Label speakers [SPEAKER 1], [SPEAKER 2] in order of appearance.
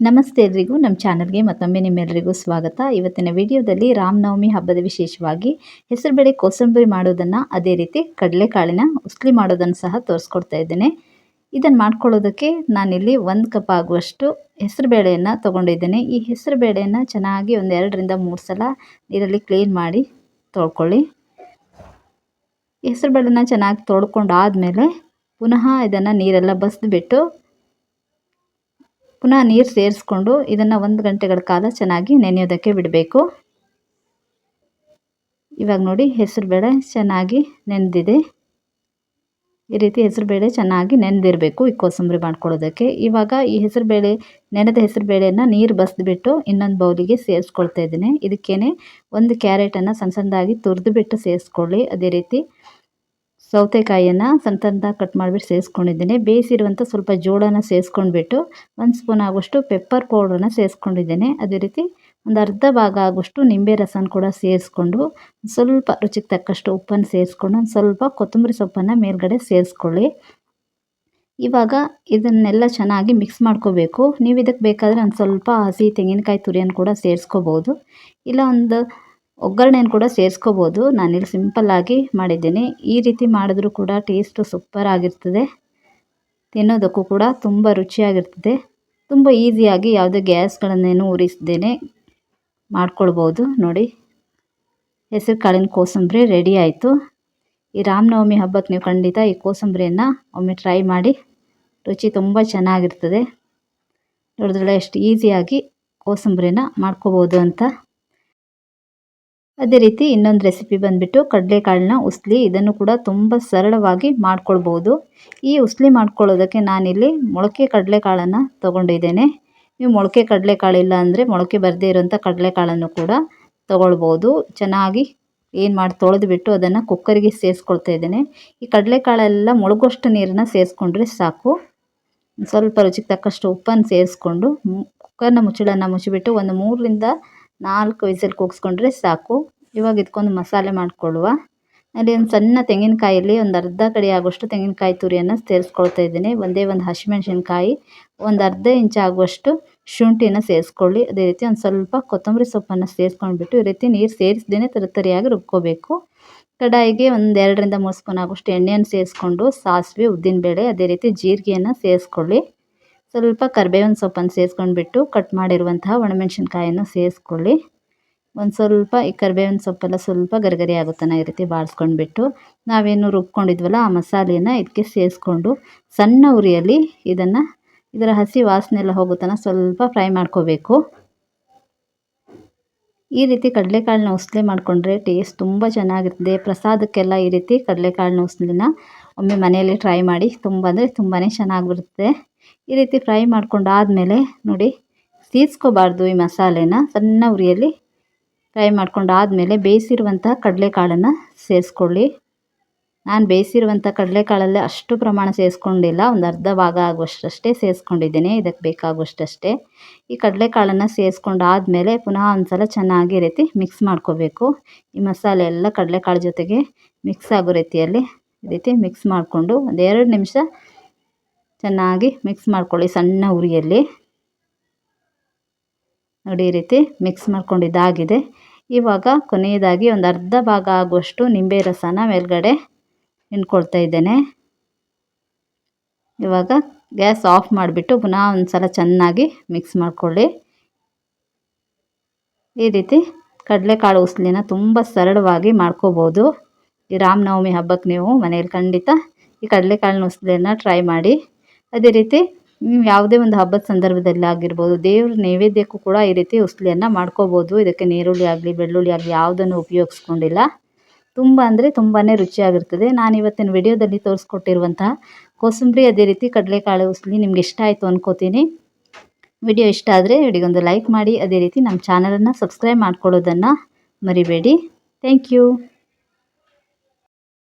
[SPEAKER 1] ನಮಸ್ತೆ ಎಲ್ರಿಗೂ ನಮ್ಮ ಚಾನಲ್ಗೆ ಮತ್ತೊಮ್ಮೆ ನಿಮ್ಮೆಲ್ಲರಿಗೂ ಸ್ವಾಗತ. ಇವತ್ತಿನ ವಿಡಿಯೋದಲ್ಲಿ ರಾಮನವಮಿ ಹಬ್ಬದ ವಿಶೇಷವಾಗಿ ಹೆಸರುಬೇಳೆ ಕೋಸಂಬರಿ ಮಾಡೋದನ್ನು, ಅದೇ ರೀತಿ ಕಡಲೆಕಾಳಿನ ಉಸ್ಲಿ ಮಾಡೋದನ್ನು ಸಹ ತೋರಿಸ್ಕೊಡ್ತಾ ಇದ್ದೇನೆ. ಇದನ್ನು ಮಾಡ್ಕೊಳ್ಳೋದಕ್ಕೆ ನಾನಿಲ್ಲಿ 1 ಕಪ್ ಆಗುವಷ್ಟು ಹೆಸರುಬೇಳೆಯನ್ನು ತೊಗೊಂಡಿದ್ದೇನೆ. ಈ ಹೆಸರುಬೇಳೆಯನ್ನು ಚೆನ್ನಾಗಿ ಒಂದು 2ರಿಂದ 3 ಸಲ ನೀರಲ್ಲಿ ಕ್ಲೀನ್ ಮಾಡಿ ತೊಳ್ಕೊಳ್ಳಿ. ಹೆಸರುಬೇಳೆನ ಚೆನ್ನಾಗಿ ತೊಳ್ಕೊಂಡಾದಮೇಲೆ ಪುನಃ ಇದನ್ನು ನೀರೆಲ್ಲ ಬಸಿದ್ಬಿಟ್ಟು ಪುನಃ ನೀರು ಸೇರಿಸ್ಕೊಂಡು ಇದನ್ನು 1 ಗಂಟೆಗಳ ಕಾಲ ಚೆನ್ನಾಗಿ ನೆನೆಯೋದಕ್ಕೆ ಬಿಡಬೇಕು. ಇವಾಗ ನೋಡಿ ಹೆಸರುಬೇಳೆ ಚೆನ್ನಾಗಿ ನೆಂದಿದೆ. ಈ ರೀತಿ ಹೆಸರುಬೇಳೆ ಚೆನ್ನಾಗಿ ನೆಂದಿರಬೇಕು ಈ ಕೋಸಂಬರಿ ಮಾಡ್ಕೊಳ್ಳೋದಕ್ಕೆ. ಇವಾಗ ಈ ನೆನೆದ ಹೆಸರುಬೇಳೆಯನ್ನು ನೀರು ಬಸಿದ್ಬಿಟ್ಟು ಇನ್ನೊಂದು ಬೌಲಿಗೆ ಸೇರಿಸ್ಕೊಳ್ತಾ ಇದ್ದೀನಿ. ಇದಕ್ಕೇನೆ 1 ಕ್ಯಾರೆಟನ್ನು ಸಣ್ಣ ಸಣ್ಣದಾಗಿ ತುರಿದುಬಿಟ್ಟು ಸೇರಿಸ್ಕೊಳ್ಳಿ. ಅದೇ ರೀತಿ ಸೌತೆಕಾಯಿಯನ್ನು ಸಣ್ಣ ಸಣ್ಣದಾಗಿ ಕಟ್ ಮಾಡಿಬಿಟ್ಟು ಸೇರಿಸ್ಕೊಂಡಿದ್ದೇನೆ. ಬೇಯಿಸಿರುವಂಥ ಸ್ವಲ್ಪ ಜೋಳನ ಸೇರಿಸ್ಕೊಂಡ್ಬಿಟ್ಟು 1 ಸ್ಪೂನ್ ಆಗುವಷ್ಟು ಪೆಪ್ಪರ್ ಪೌಡ್ರನ್ನ ಸೇರಿಸ್ಕೊಂಡಿದ್ದೇನೆ. ಅದೇ ರೀತಿ ಒಂದು ಅರ್ಧ ಭಾಗ ಆಗುವಷ್ಟು ನಿಂಬೆ ರಸನ ಕೂಡ ಸೇರಿಸ್ಕೊಂಡು, ಸ್ವಲ್ಪ ರುಚಿಗೆ ತಕ್ಕಷ್ಟು ಉಪ್ಪನ್ನು ಸೇರಿಸ್ಕೊಂಡು, ಒಂದು ಸ್ವಲ್ಪ ಕೊತ್ತಂಬರಿ ಸೊಪ್ಪನ್ನು ಮೇಲ್ಗಡೆ ಸೇರಿಸ್ಕೊಳ್ಳಿ. ಇವಾಗ ಇದನ್ನೆಲ್ಲ ಚೆನ್ನಾಗಿ ಮಿಕ್ಸ್ ಮಾಡ್ಕೋಬೇಕು. ನೀವು ಇದಕ್ಕೆ ಬೇಕಾದರೆ ಒಂದು ಸ್ವಲ್ಪ ಹಸಿ ತೆಂಗಿನಕಾಯಿ ತುರಿಯನ್ನು ಕೂಡ ಸೇರಿಸ್ಕೋಬೋದು, ಇಲ್ಲ ಒಂದು ಒಗ್ಗರಣೆಯನ್ನು ಕೂಡ ಸೇರಿಸ್ಕೋಬೋದು. ನಾನಿಲ್ಲಿ ಸಿಂಪಲ್ಲಾಗಿ ಮಾಡಿದ್ದೀನಿ. ಈ ರೀತಿ ಮಾಡಿದ್ರೂ ಕೂಡ ಟೇಸ್ಟು ಸೂಪರ್ ಆಗಿರ್ತದೆ, ತಿನ್ನೋದಕ್ಕೂ ಕೂಡ ತುಂಬ ರುಚಿಯಾಗಿರ್ತದೆ. ತುಂಬ ಈಸಿಯಾಗಿ ಯಾವುದೇ ಗ್ಯಾಸ್ಗಳನ್ನೇನು ಉರಿಸದೇನೆ ಮಾಡ್ಕೊಳ್ಬೋದು. ನೋಡಿ, ಹೆಸರು ಕಾಳಿನ ಕೋಸಂಬರಿ ರೆಡಿ ಆಯಿತು. ಈ ರಾಮನವಮಿ ಹಬ್ಬಕ್ಕೆ ನೀವು ಖಂಡಿತ ಈ ಕೋಸಂಬರಿಯನ್ನು ಒಮ್ಮೆ ಟ್ರೈ ಮಾಡಿ, ರುಚಿ ತುಂಬ ಚೆನ್ನಾಗಿರ್ತದೆ. ನೋಡಿದ್ರಲ್ಲ ಎಷ್ಟು ಈಸಿಯಾಗಿ ಕೋಸಂಬರಿನ ಮಾಡ್ಕೋಬೋದು ಅಂತ. ಅದೇ ರೀತಿ ಇನ್ನೊಂದು ರೆಸಿಪಿ ಬಂದುಬಿಟ್ಟು ಕಡಲೆಕಾಳನ್ನ ಉಸ್ಲಿ. ಇದನ್ನು ಕೂಡ ತುಂಬ ಸರಳವಾಗಿ ಮಾಡ್ಕೊಳ್ಬೋದು. ಈ ಉಸ್ಲಿ ಮಾಡ್ಕೊಳ್ಳೋದಕ್ಕೆ ನಾನಿಲ್ಲಿ ಮೊಳಕೆ ಕಡಲೆಕಾಳನ್ನು ತೊಗೊಂಡಿದ್ದೇನೆ. ನೀವು ಮೊಳಕೆ ಕಡಲೆಕಾಳಿಲ್ಲ ಅಂದರೆ ಮೊಳಕೆ ಬರದೇ ಇರೋಂಥ ಕಡಲೆಕಾಳನ್ನು ಕೂಡ ತೊಗೊಳ್ಬೋದು. ಚೆನ್ನಾಗಿ ಮಾಡಿ ತೊಳೆದುಬಿಟ್ಟು ಅದನ್ನು ಕುಕ್ಕರಿಗೆ ಸೇರಿಸ್ಕೊಳ್ತಾ ಇದ್ದೇನೆ. ಈ ಕಡಲೆಕಾಳೆಲ್ಲ ಮುಳುಗೋಷ್ಟು ನೀರನ್ನು ಸೇರಿಸ್ಕೊಂಡ್ರೆ ಸಾಕು. ಸ್ವಲ್ಪ ರುಚಿಗೆ ತಕ್ಕಷ್ಟು ಉಪ್ಪನ್ನು ಸೇರಿಸ್ಕೊಂಡು ಕುಕ್ಕರ್ನ ಮುಚ್ಚಳನ್ನು ಮುಚ್ಚಿಬಿಟ್ಟು ಒಂದು 3ರಿಂದ 4 ವಿಸಿಲ್ ಕೂಗಿಸ್ಕೊಂಡ್ರೆ ಸಾಕು. ಇವಾಗ ಇದಕ್ಕೊಂದು ಮಸಾಲೆ ಮಾಡಿಕೊಳ್ಳುವ. ಅಲ್ಲಿ ಒಂದು ಸಣ್ಣ ತೆಂಗಿನಕಾಯಲ್ಲಿ ಒಂದು ಅರ್ಧ ಕಡಿ ಆಗುವಷ್ಟು ತೆಂಗಿನಕಾಯಿ ತುರಿಯನ್ನು ಸೇರಿಸ್ಕೊಳ್ತಾ ಇದ್ದೀನಿ. ಒಂದೇ ಒಂದು ಹಸಿಮೆಣಸಿನ್ಕಾಯಿ, ಒಂದು ಅರ್ಧ ಇಂಚ್ ಆಗುವಷ್ಟು ಶುಂಠಿನ ಸೇರಿಸ್ಕೊಳ್ಳಿ. ಅದೇ ರೀತಿ ಒಂದು ಸ್ವಲ್ಪ ಕೊತ್ತಂಬರಿ ಸೊಪ್ಪನ್ನು ಸೇರಿಸ್ಕೊಂಡ್ಬಿಟ್ಟು ಈ ರೀತಿ ನೀರು ಸೇರಿಸ್ದೇ ತರಿಯಾಗಿ ರುಬ್ಕೋಬೇಕು. ಕಡಾಯಿಗೆ ಒಂದು 2ರಿಂದ 3 ಸ್ಪೂನ್ ಆಗುವಷ್ಟು ಎಣ್ಣೆಯನ್ನು ಸೇರಿಸ್ಕೊಂಡು ಸಾಸಿವೆ, ಉದ್ದಿನಬೇಳೆ, ಅದೇ ರೀತಿ ಜೀರಿಗೆಯನ್ನು ಸೇರಿಸ್ಕೊಳ್ಳಿ. ಸ್ವಲ್ಪ ಕರಿಬೇವಿನ ಸೊಪ್ಪನ್ನು ಸೇರಿಸ್ಕೊಂಡ್ಬಿಟ್ಟು ಕಟ್ ಮಾಡಿರುವಂತಹ ಒಣಮೆಣಸಿನ್ಕಾಯನ್ನು ಸೇರಿಸ್ಕೊಳ್ಳಿ. ಒಂದು ಸ್ವಲ್ಪ ಈ ಕರಿಬೇವಿನ ಸೊಪ್ಪೆಲ್ಲ ಸ್ವಲ್ಪ ಗರಿಗರಿ ಆಗುತ್ತಾನೆ ಈ ರೀತಿ ಬಾಡಿಸ್ಕೊಂಡ್ಬಿಟ್ಟು ನಾವೇನು ರುಬ್ಕೊಂಡಿದ್ವಲ್ಲ ಆ ಮಸಾಲೆಯನ್ನು ಇದಕ್ಕೆ ಸೇರಿಸ್ಕೊಂಡು ಸಣ್ಣ ಉರಿಯಲ್ಲಿ ಇದರ ಹಸಿ ವಾಸನೆ ಎಲ್ಲ ಹೋಗುತ್ತಾನೆ ಸ್ವಲ್ಪ ಫ್ರೈ ಮಾಡ್ಕೋಬೇಕು. ಈ ರೀತಿ ಕಡಲೆಕಾಳನ್ನ ಉಸ್ಲಿ ಮಾಡಿಕೊಂಡ್ರೆ ಟೇಸ್ಟ್ ತುಂಬ ಚೆನ್ನಾಗಿರ್ತದೆ. ಪ್ರಸಾದಕ್ಕೆಲ್ಲ ಈ ರೀತಿ ಕಡಲೆಕಾಳನ್ನ ಉಸ್ಲಿನ ಒಮ್ಮೆ ಮನೆಯಲ್ಲಿ ಟ್ರೈ ಮಾಡಿ. ತುಂಬ ಅಂದರೆ ತುಂಬಾ ಚೆನ್ನಾಗಿರುತ್ತೆ. ಈ ರೀತಿ ಫ್ರೈ ಮಾಡ್ಕೊಂಡಾದಮೇಲೆ ನೋಡಿ, ಸೀಸ್ಕೋಬಾರ್ದು ಈ ಮಸಾಲೆನ. ಸಣ್ಣ ಉರಿಯಲ್ಲಿ ಫ್ರೈ ಮಾಡ್ಕೊಂಡಾದಮೇಲೆ ಬೇಯಿಸಿರುವಂಥ ಕಡಲೆಕಾಳನ್ನು ಸೇರಿಸ್ಕೊಳ್ಳಿ. ನಾನು ಬೇಯಿಸಿರುವಂಥ ಕಡಲೆಕಾಳಲ್ಲೇ ಅಷ್ಟು ಪ್ರಮಾಣ ಸೇರಿಸ್ಕೊಂಡಿಲ್ಲ, ಒಂದು ಅರ್ಧ ಭಾಗ ಆಗುವಷ್ಟಷ್ಟೇ ಸೇರಿಸ್ಕೊಂಡಿದ್ದೇನೆ, ಇದಕ್ಕೆ ಬೇಕಾಗುವಷ್ಟಷ್ಟೇ. ಈ ಕಡಲೆಕಾಳನ್ನು ಸೇರಿಸ್ಕೊಂಡಾದಮೇಲೆ ಪುನಃ ಒಂದು ಸಲ ಚೆನ್ನಾಗಿ ರೀತಿ ಮಿಕ್ಸ್ ಮಾಡ್ಕೋಬೇಕು. ಈ ಮಸಾಲೆ ಎಲ್ಲ ಕಡಲೆಕಾಳು ಜೊತೆಗೆ ಮಿಕ್ಸ್ ಆಗೋ ರೀತಿಯಲ್ಲಿ ಈ ರೀತಿ ಮಿಕ್ಸ್ ಮಾಡಿಕೊಂಡು ಒಂದು 2 ನಿಮಿಷ ಚೆನ್ನಾಗಿ ಮಿಕ್ಸ್ ಮಾಡ್ಕೊಳ್ಳಿ ಸಣ್ಣ ಉರಿಯಲ್ಲಿ. ನೋಡಿ, ಈ ರೀತಿ ಮಿಕ್ಸ್ ಮಾಡ್ಕೊಂಡಿದ್ದಾಗಿದೆ. ಇವಾಗ ಕೊನೆಯದಾಗಿ ಒಂದು ಅರ್ಧ ಭಾಗ ಆಗುವಷ್ಟು ನಿಂಬೆ ರಸನ ಮೇಲ್ಗಡೆ ಹಿಂಡ್ಕೊಳ್ತಾ ಇದ್ದೇನೆ. ಇವಾಗ ಗ್ಯಾಸ್ ಆಫ್ ಮಾಡಿಬಿಟ್ಟು ಪುನಃ ಒಂದು ಸಲ ಚೆನ್ನಾಗಿ ಮಿಕ್ಸ್ ಮಾಡ್ಕೊಳ್ಳಿ. ಈ ರೀತಿ ಕಡಲೆಕಾಳು ಉಸ್ಲಿನ ತುಂಬ ಸರಳವಾಗಿ ಮಾಡ್ಕೋಬೋದು. ಈ ರಾಮನವಮಿ ಹಬ್ಬಕ್ಕೆ ನೀವು ಮನೆಯಲ್ಲಿ ಖಂಡಿತ ಈ ಕಡಲೆಕಾಳಿನ ಉಸ್ಲಿಯನ್ನು ಟ್ರೈ ಮಾಡಿ. ಅದೇ ರೀತಿ ನೀವು ಯಾವುದೇ ಒಂದು ಹಬ್ಬದ ಸಂದರ್ಭದಲ್ಲಿ ಆಗಿರ್ಬೋದು, ದೇವ್ರ ನೈವೇದ್ಯಕ್ಕೂ ಕೂಡ ಈ ರೀತಿ ಉಸ್ಲಿಯನ್ನು ಮಾಡ್ಕೋಬೋದು. ಇದಕ್ಕೆ ನೀರುಳ್ಳಿ ಆಗಲಿ ಬೆಳ್ಳುಳ್ಳಿ ಆಗಲಿ ಯಾವುದನ್ನು ಉಪಯೋಗಿಸ್ಕೊಂಡಿಲ್ಲ. ತುಂಬ ಅಂದರೆ ತುಂಬಾ ರುಚಿಯಾಗಿರ್ತದೆ. ನಾನು ಇವತ್ತಿನ ವಿಡಿಯೋದಲ್ಲಿ ತೋರಿಸ್ಕೊಟ್ಟಿರುವಂತಹ ಕೋಸಂಬರಿ ಅದೇ ರೀತಿ ಕಡಲೆಕಾಳು ಉಸ್ಲಿ ನಿಮ್ಗೆ ಇಷ್ಟ ಆಯಿತು ಅಂದ್ಕೋತೀನಿ. ವಿಡಿಯೋ ಇಷ್ಟ ಆದರೆ ವಿಡಿಯೋಗೊಂದು ಲೈಕ್ ಮಾಡಿ, ಅದೇ ರೀತಿ ನಮ್ಮ ಚಾನಲನ್ನು ಸಬ್ಸ್ಕ್ರೈಬ್ ಮಾಡ್ಕೊಳ್ಳೋದನ್ನು ಮರಿಬೇಡಿ. Thank you.